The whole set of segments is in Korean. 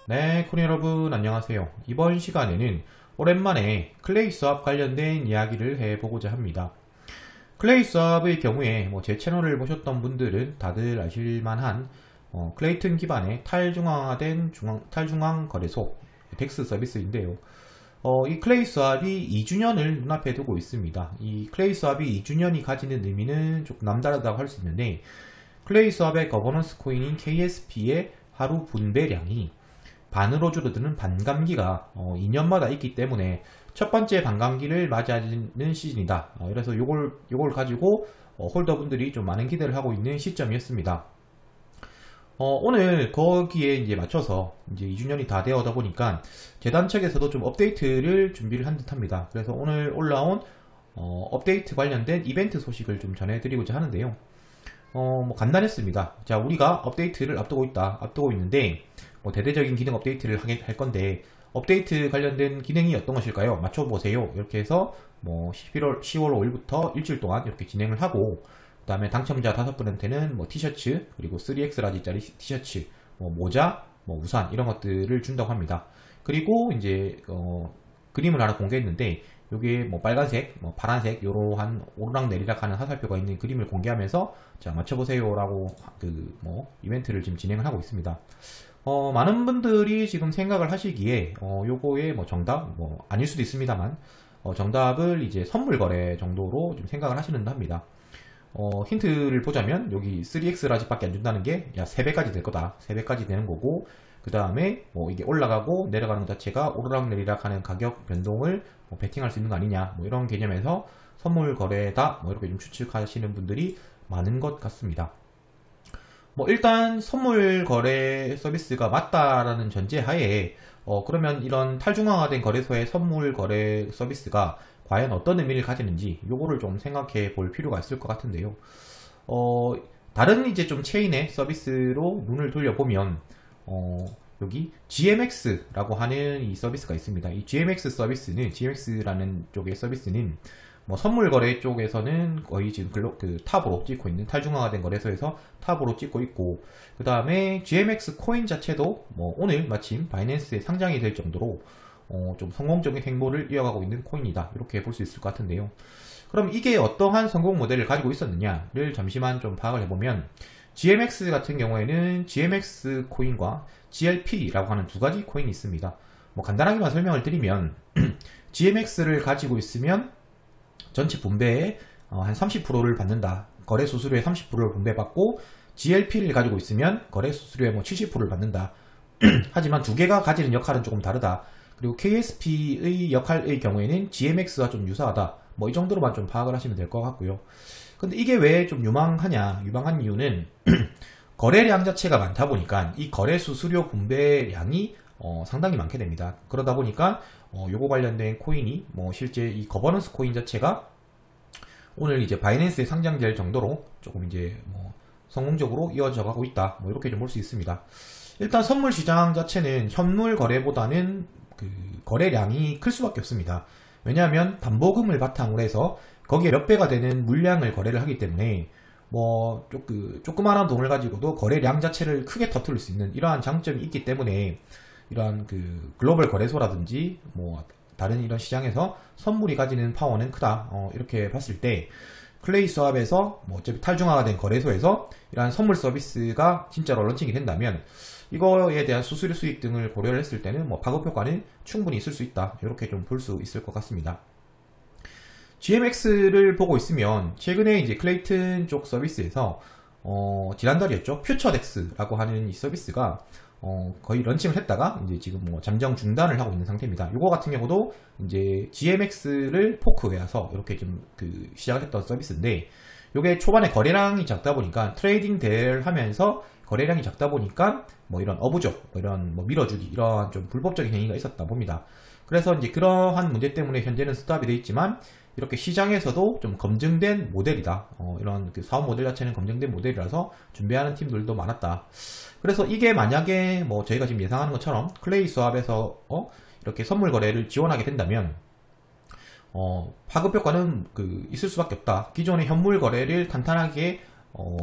네, 코린 여러분 안녕하세요. 이번 시간에는 오랜만에 클레이 수압 관련된 이야기를 해보고자 합니다. 클레이 수압의 경우에 제 채널을 보셨던 분들은 다들 아실만한 클레이튼 기반의 탈중앙화된 탈중앙 거래소 덱스 서비스인데요. 이 클레이 수압이 2주년을 눈앞에 두고 있습니다. 이 클레이 수압이 2주년이 가지는 의미는 조금 남다르다고 할 수 있는데, 클레이 수압의 거버넌스 코인인 KSP의 하루 분배량이 반으로 줄어드는 반감기가 2년마다 있기 때문에 첫 번째 반감기를 맞이하는 시즌이다. 그래서 요걸 가지고 홀더분들이 좀 많은 기대를 하고 있는 시점이었습니다. 오늘 거기에 이제 맞춰서 이제 2주년이 다 되어다 보니까 재단 측에서도 좀 업데이트를 준비를 한 듯합니다. 그래서 오늘 올라온 업데이트 관련된 이벤트 소식을 좀 전해드리고자 하는데요. 간단했습니다. 자, 우리가 업데이트를 앞두고 있는데, 대대적인 기능 업데이트를 할 건데, 업데이트 관련된 기능이 어떤 것일까요? 맞춰보세요. 이렇게 해서, 10월 5일부터 일주일 동안 이렇게 진행을 하고, 그 다음에 당첨자 5분한테는 티셔츠, 그리고 3X 라지짜리 티셔츠, 모자, 우산, 이런 것들을 준다고 합니다. 그리고 이제, 그림을 하나 공개했는데, 요게 빨간색, 파란색, 요러한 오르락내리락 하는 화살표가 있는 그림을 공개하면서, 자, 맞춰보세요 라고 이벤트를 지금 진행을 하고 있습니다. 많은 분들이 지금 생각을 하시기에 요거의 정답 아닐 수도 있습니다만 정답을 이제 선물 거래 정도로 좀 생각을 하시는 듯 합니다. 힌트를 보자면 여기 3X 라지밖에 안 준다는 게 3배까지 될 거다. 3배까지 되는 거고, 그 다음에 이게 올라가고 내려가는 것 자체가 오르락내리락 하는 가격 변동을 베팅할 수 있는 거 아니냐, 이런 개념에서 선물 거래다, 이렇게 좀 추측하시는 분들이 많은 것 같습니다. 일단 선물 거래 서비스가 맞다라는 전제 하에 그러면 이런 탈중앙화된 거래소의 선물 거래 서비스가 과연 어떤 의미를 가지는지 요거를 좀 생각해 볼 필요가 있을 것 같은데요. 다른 이제 좀 체인의 서비스로 눈을 돌려보면 여기 GMX라고 하는 이 서비스가 있습니다. 이 GMX라는 쪽의 서비스는 선물 거래 쪽에서는 거의 지금 탑으로 찍고 있는, 탈중앙화된 거래소에서 탑으로 찍고 있고, 그 다음에 GMX 코인 자체도 오늘 마침 바이낸스에 상장이 될 정도로 좀 성공적인 행보를 이어가고 있는 코인이다, 이렇게 볼 수 있을 것 같은데요. 그럼 이게 어떠한 성공 모델을 가지고 있었느냐를 잠시만 좀 파악을 해보면, GMX 같은 경우에는 GMX 코인과 GLP라고 하는 두 가지 코인이 있습니다. 간단하게만 설명을 드리면 GMX를 가지고 있으면 전체 분배의 한 30%를 받는다. 거래 수수료의 30%를 분배받고, GLP를 가지고 있으면 거래 수수료의 70%를 받는다. 하지만 두 개가 가지는 역할은 조금 다르다. 그리고 KSP의 역할의 경우에는 GMX와 좀 유사하다. 이 정도로만 좀 파악을 하시면 될 것 같고요. 근데 이게 왜 좀 유망한 이유는 거래량 자체가 많다 보니까 이 거래 수수료 분배량이 상당히 많게 됩니다. 그러다 보니까 요거 관련된 코인이 실제 이 거버넌스 코인 자체가 오늘 이제 바이낸스에 상장될 정도로 조금 이제 성공적으로 이어져 가고 있다, 이렇게 좀 볼 수 있습니다. 일단 선물 시장 자체는 현물 거래보다는 그 거래량이 클 수밖에 없습니다. 왜냐하면 담보금을 바탕으로 해서 거기에 몇 배가 되는 물량을 거래를 하기 때문에 조그마한 돈을 가지고도 거래량 자체를 크게 터뜨릴 수 있는 이러한 장점이 있기 때문에, 이러한 글로벌 거래소라든지 다른 이런 시장에서 선물이 가지는 파워는 크다, 이렇게 봤을 때 클레이 수압에서 어차피 탈중화가 된 거래소에서 이러한 선물 서비스가 진짜로 런칭이 된다면 이거에 대한 수수료 수익 등을 고려를 했을 때는 파급 효과는 충분히 있을 수 있다, 이렇게 좀 볼 수 있을 것 같습니다. GMX를 보고 있으면 최근에 이제 클레이튼 쪽 서비스에서 지난달이었죠, 퓨처덱스라고 하는 이 서비스가 거의 런칭을 했다가 이제 지금 잠정 중단을 하고 있는 상태입니다. 요거 같은 경우도 이제 GMX를 포크해서 이렇게 좀 시작을 했던 서비스인데, 요게 초반에 거래량이 작다 보니까 트레이딩 대회를 하면서 거래량이 작다 보니까 이런 어부족, 이런 밀어주기, 이런 좀 불법적인 행위가 있었다 봅니다. 그래서 이제 그러한 문제 때문에 현재는 스탑이 되어 있지만, 이렇게 시장에서도 좀 검증된 모델이다. 이런 사업 모델 자체는 검증된 모델이라서 준비하는 팀들도 많았다. 그래서 이게 만약에 저희가 지금 예상하는 것처럼 클레이 수압에서 이렇게 선물 거래를 지원하게 된다면 파급 효과는 있을 수밖에 없다. 기존의 현물 거래를 탄탄하게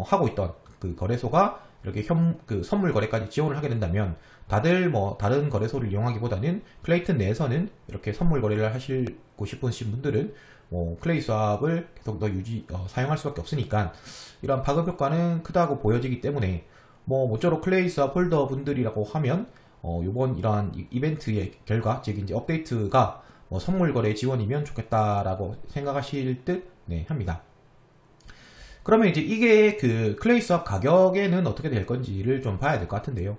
하고 있던 그 거래소가 이렇게 선물 거래까지 지원을 하게 된다면 다들 뭐 다른 거래소를 이용하기보다는 클레이튼 내에서는 이렇게 선물 거래를 하시고 싶으신 분들은 뭐 클레이스왑을 계속 더 사용할 수밖에 없으니까 이런 파급 효과는 크다고 보여지기 때문에 뭐 모쪼록 클레이스왑 홀더 분들이라고 하면 요번 이러한 이벤트의 결과, 즉 이제 업데이트가 뭐 선물 거래 지원이면 좋겠다라고 생각하실 듯 합니다. 그러면 이제 이게 그 클레이스왑 가격에는 어떻게 될 건지를 좀 봐야 될 것 같은데요.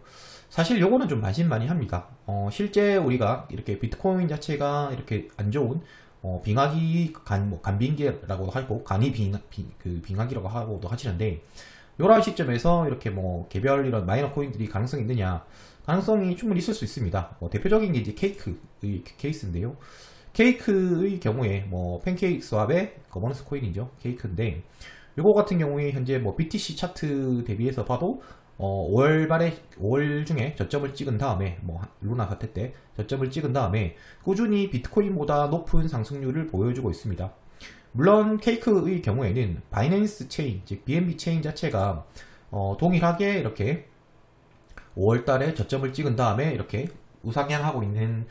사실 요거는 좀 반신반의합니다. 실제 우리가 이렇게 비트코인 자체가 이렇게 안 좋은 빙하기 간빙기라고 하고 간이 빙하기라고 하고도 하시는데, 요런 시점에서 이렇게 뭐 개별 이런 마이너 코인들이 가능성이 있느냐? 가능성이 충분히 있을 수 있습니다. 대표적인 게 이제 케이크의 케이스인데요. 케이크의 경우에 뭐 팬케이크스왑의 거버넌스 코인이죠. 케이크인데 요거 같은 경우에 현재 뭐 BTC 차트 대비해서 봐도 5월 중에 저점을 찍은 다음에 뭐 루나 사태 때 저점을 찍은 다음에 꾸준히 비트코인보다 높은 상승률을 보여주고 있습니다. 물론 케이크의 경우에는 바이낸스 체인, 즉 BNB 체인 자체가 동일하게 이렇게 5월달에 저점을 찍은 다음에 이렇게 우상향하고 있는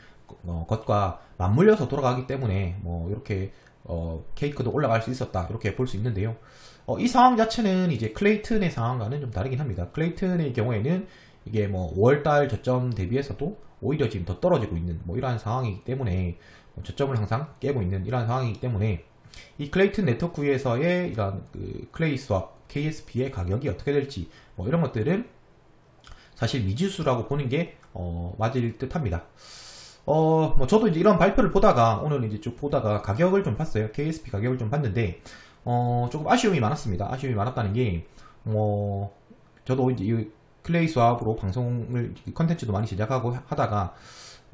것과 맞물려서 돌아가기 때문에 뭐 이렇게 케이크도 올라갈 수 있었다, 이렇게 볼 수 있는데요. 이 상황 자체는 이제 클레이튼의 상황과는 좀 다르긴 합니다. 클레이튼의 경우에는 이게 뭐 5월달 저점 대비해서도 오히려 지금 더 떨어지고 있는 뭐 이러한 상황이기 때문에 저점을 항상 깨고 있는 이러한 상황이기 때문에 이 클레이튼 네트워크에서의 이런 그 클레이스왑 KSP의 가격이 어떻게 될지 뭐 이런 것들은 사실 미지수라고 보는 게 맞을 듯 합니다. 뭐 저도 이제 이런 발표를 보다가 오늘 이제 쭉 보다가 가격을 좀 봤어요. KSP 가격을 좀 봤는데 조금 아쉬움이 많았습니다. 아쉬움이 많았다는 게 저도 이제 이 클레이스왑으로 방송을 컨텐츠도 많이 제작하고 하다가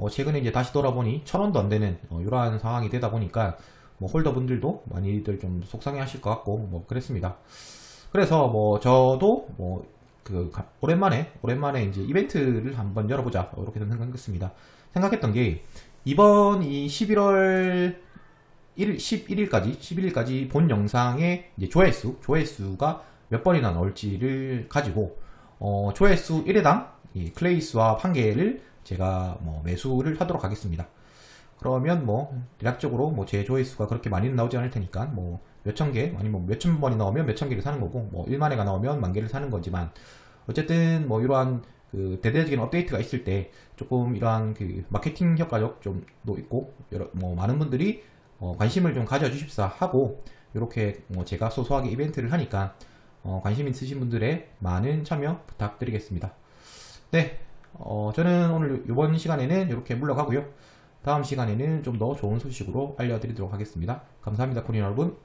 최근에 이제 다시 돌아보니 1,000원도 안 되는 이러한 상황이 되다 보니까 뭐 홀더분들도 많이들 좀 속상해 하실 것 같고 뭐 그랬습니다. 그래서 뭐 저도 뭐 오랜만에 이제 이벤트를 한번 열어보자, 이렇게 생각했습니다. 생각했던 게 이번 이 11월 11일까지 본 영상의 이제 조회수가 몇 번이나 나올지를 가지고 조회수 1회당 이 클레이스왑 1개를 제가 뭐 매수를 하도록 하겠습니다. 그러면 뭐 대략적으로 뭐 제 조회수가 그렇게 많이는 나오지 않을 테니까 뭐 몇천 개, 아니면 뭐 몇천 번이 나오면 몇천 개를 사는 거고, 뭐 1만 회가 나오면 1만 개를 사는 거지만, 어쨌든 뭐 이러한 그 대대적인 업데이트가 있을 때 조금 이러한 그 마케팅 효과적 좀도 있고, 뭐 많은 분들이 관심을 좀 가져주십사 하고, 이렇게 뭐 제가 소소하게 이벤트를 하니까 관심 있으신 분들의 많은 참여 부탁드리겠습니다. 네, 저는 오늘 이번 시간에는 이렇게 물러가고요. 다음 시간에는 좀 더 좋은 소식으로 알려드리도록 하겠습니다. 감사합니다, 코인 여러분.